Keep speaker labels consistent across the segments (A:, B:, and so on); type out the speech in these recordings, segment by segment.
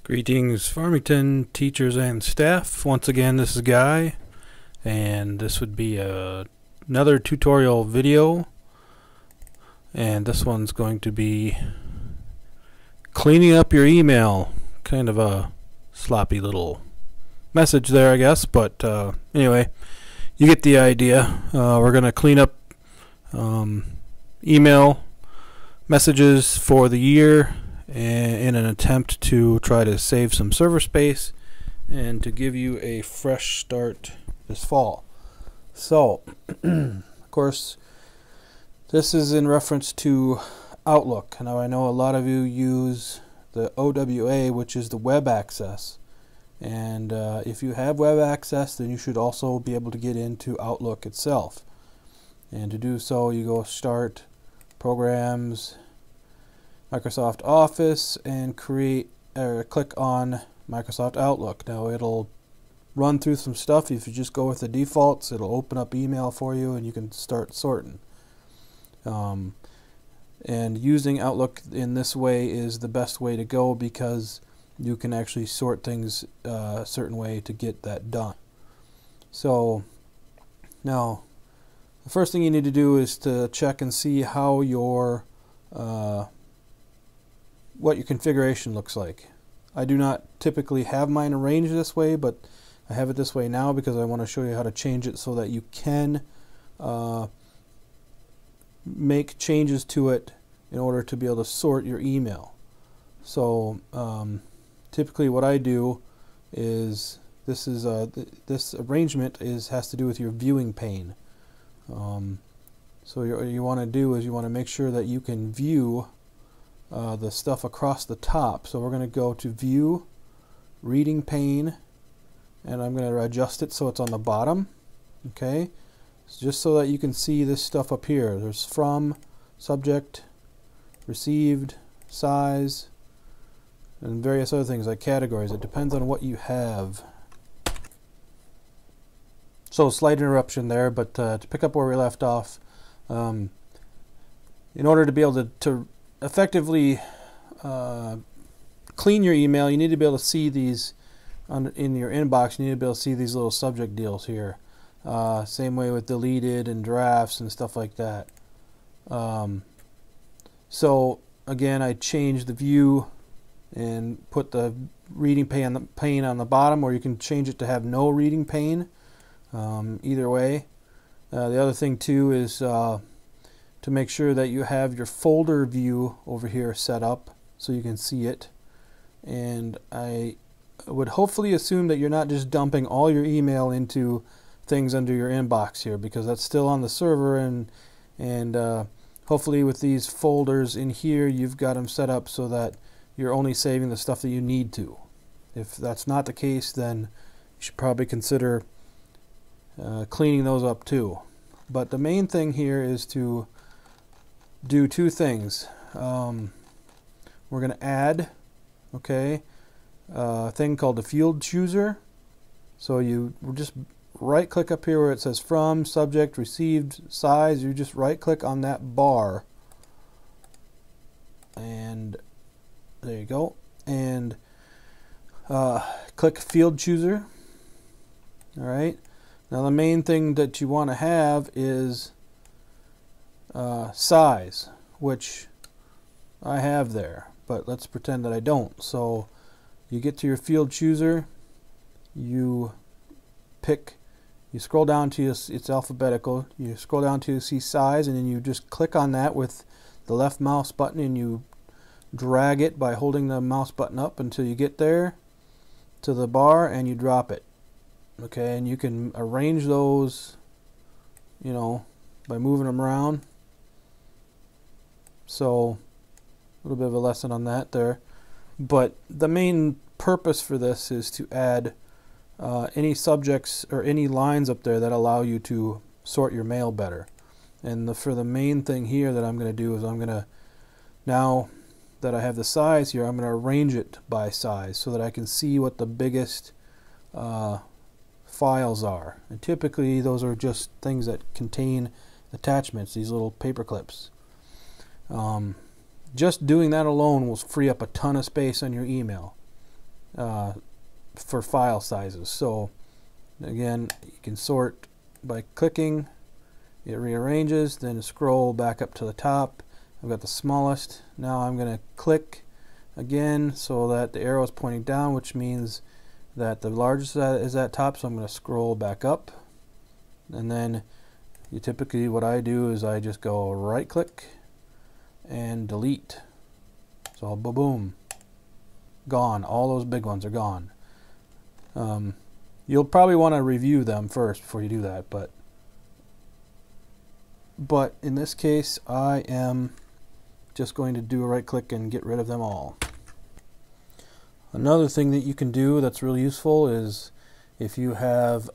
A: Greetings, Farmington teachers and staff. Once again, this is Guy, and this would be another tutorial video. And this one's going to be cleaning up your email. Kind of a sloppy little message there, I guess. But anyway, you get the idea. We're going to clean up email messages for the year in an attempt to try to save some server space and to give you a fresh start this fall. So, of course, this is in reference to Outlook. Now, I know a lot of you use the OWA, which is the web access. And if you have web access, then you should also be able to get into Outlook itself. And to do so, you go Start, Programs, Microsoft Office, and click on Microsoft Outlook. Now it'll run through some stuff. If you just go with the defaults, it'll open up email for you and you can start sorting. And using Outlook in this way is the best way to go because you can actually sort things a certain way to get that done. So now the first thing you need to do is to check and see how your what your configuration looks like. I do not typically have mine arranged this way, but I have it this way now because I want to show you how to change it so that you can make changes to it in order to be able to sort your email. So typically what I do is this arrangement has to do with your viewing pane. So what you want to do is you want to make sure that you can view the stuff across the top. So we're going to go to View, Reading Pane, and I'm going to adjust it so it's on the bottom. Okay, so just so that you can see this stuff up here. There's From, Subject, Received, Size, and various other things like categories. It depends on what you have. So slight interruption there, but to pick up where we left off, in order to be able to effectively clean your email, you need to be able to see these in your inbox. You need to be able to see these little subject deals here. Same way with deleted and drafts and stuff like that. So again, I changed the view and put the reading pane on the bottom, or you can change it to have no reading pane. Either way. The other thing too is to make sure that you have your folder view over here set up so you can see it. And I would hopefully assume that you're not just dumping all your email into things under your inbox here, because that's still on the server, and hopefully with these folders in here you've got them set up so that you're only saving the stuff that you need to. If that's not the case, then you should probably consider cleaning those up too. But the main thing here is to do two things. We're going to add a thing called the field chooser. So you just right click up here where it says From, Subject, Received, Size. You just right click on that bar, and there you go, and click Field Chooser. Alright, now the main thing that you want to have is size, which I have there, but let's pretend that I don't. So you get to your field chooser, you scroll down to it's alphabetical, you scroll down to see size, and then you just click on that with the left mouse button, and you drag it by holding the mouse button up until you get there to the bar, and you drop it. Okay, and you can arrange those, you know, by moving them around. So a little bit of a lesson on that there. But the main purpose for this is to add any subjects or any lines up there that allow you to sort your mail better. And for the main thing here that I'm going to do is I'm going to, now that I have the size here, I'm going to arrange it by size so that I can see what the biggest files are. And typically those are just things that contain attachments, these little paper clips. Just doing that alone will free up a ton of space on your email. for file sizes. So again, you can sort by clicking, it rearranges, then scroll back up to the top. I've got the smallest. Now I'm going to click again so that the arrow is pointing down, which means that the largest is at top, so I'm going to scroll back up. And then typically what I do is I just go right click and delete. So boom, gone. All those big ones are gone. You'll probably want to review them first before you do that, but in this case I am just going to do a right click and get rid of them all. Another thing that you can do that's really useful is if you have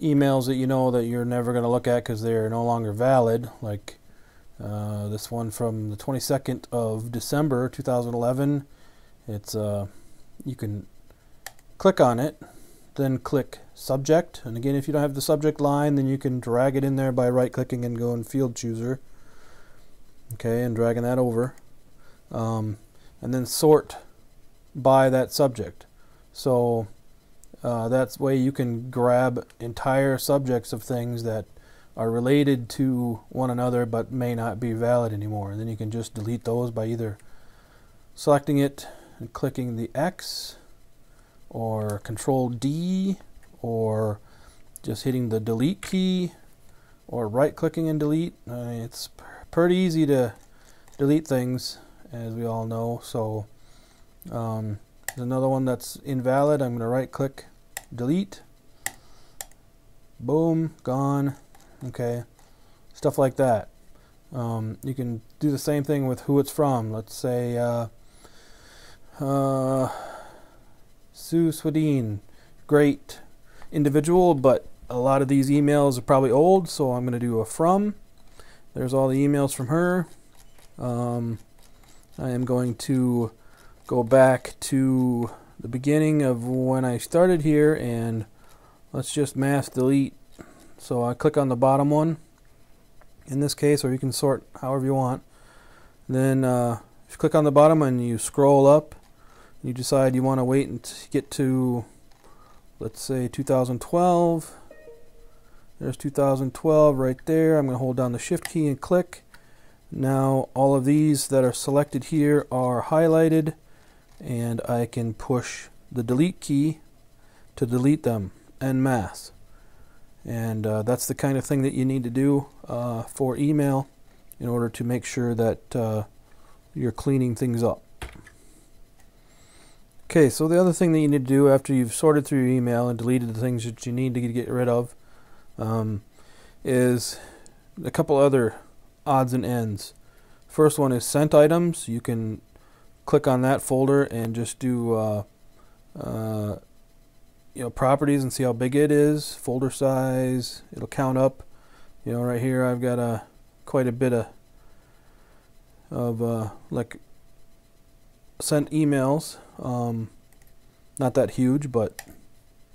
A: emails that you know that you're never going to look at because they're no longer valid, like this one from the 22nd of December 2011. It's you can click on it, then click subject, and again if you don't have the subject line, then you can drag it in there by right clicking and go in field chooser, okay, and dragging that over, and then sort by that subject. So that's way you can grab entire subjects of things that are related to one another but may not be valid anymore, and then you can just delete those by either selecting it and clicking the X, or Control D, or just hitting the delete key, or right clicking and delete. It's pretty easy to delete things, as we all know. So there's another one that's invalid. I'm going to right click, delete, boom, gone. Okay, stuff like that. You can do the same thing with who it's from. Let's say Sue Swadine, great individual, but a lot of these emails are probably old, so I'm going to do a from. There's all the emails from her. I am going to go back to the beginning of when I started here, and let's just mass delete. So I click on the bottom one in this case, or you can sort however you want. Then if you click on the bottom and you scroll up, you decide you want to wait and get to, let's say, 2012. There's 2012 right there. I'm going to hold down the shift key and click. Now all of these that are selected here are highlighted, and I can push the delete key to delete them en masse. And that's the kind of thing that you need to do for email in order to make sure that you're cleaning things up. Okay, so the other thing that you need to do after you've sorted through your email and deleted the things that you need to get rid of is a couple other odds and ends. First one is sent items. You can click on that folder and just do properties and see how big it is, folder size. It'll count up. Right here I've got quite a bit of like sent emails. Not that huge, but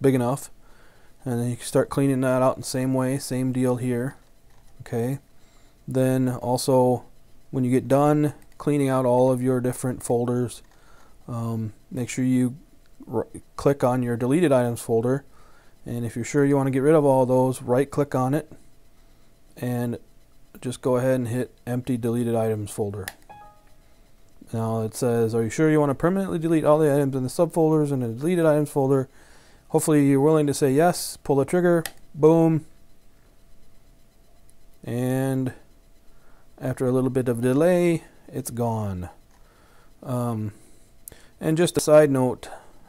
A: big enough. And then you can start cleaning that out in the same way, same deal here. Okay. Then also, when you get done cleaning out all of your different folders, make sure you click on your deleted items folder, and if you're sure you want to get rid of all those, right click on it and just go ahead and hit empty deleted items folder. Now it says, are you sure you want to permanently delete all the items in the subfolders in the deleted items folder? Hopefully you're willing to say yes. Pull the trigger, boom, and after a little bit of delay, it's gone. And just a side note,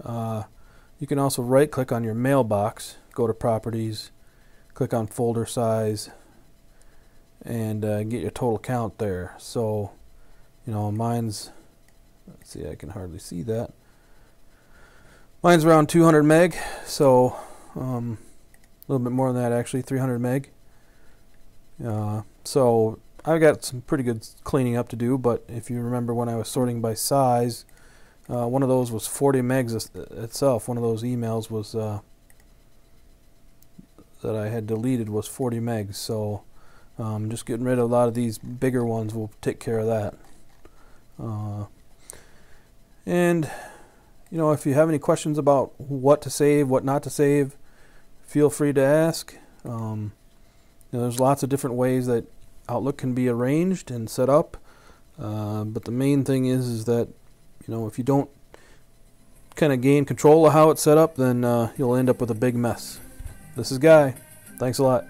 A: you can also right click on your mailbox, go to properties, click on folder size, and get your total count there. So mine's, let's see, I can hardly see that. Mine's around 200 meg, so a little bit more than that actually, 300 meg. So I've got some pretty good cleaning up to do, but if you remember when I was sorting by size, one of those was 40 megs itself. One of those emails was that I had deleted was 40 megs, so just getting rid of a lot of these bigger ones will take care of that. And if you have any questions about what to save, what not to save, feel free to ask. There's lots of different ways that Outlook can be arranged and set up, but the main thing is that if you don't kind of gain control of how it's set up, then you'll end up with a big mess. This is Guy. Thanks a lot.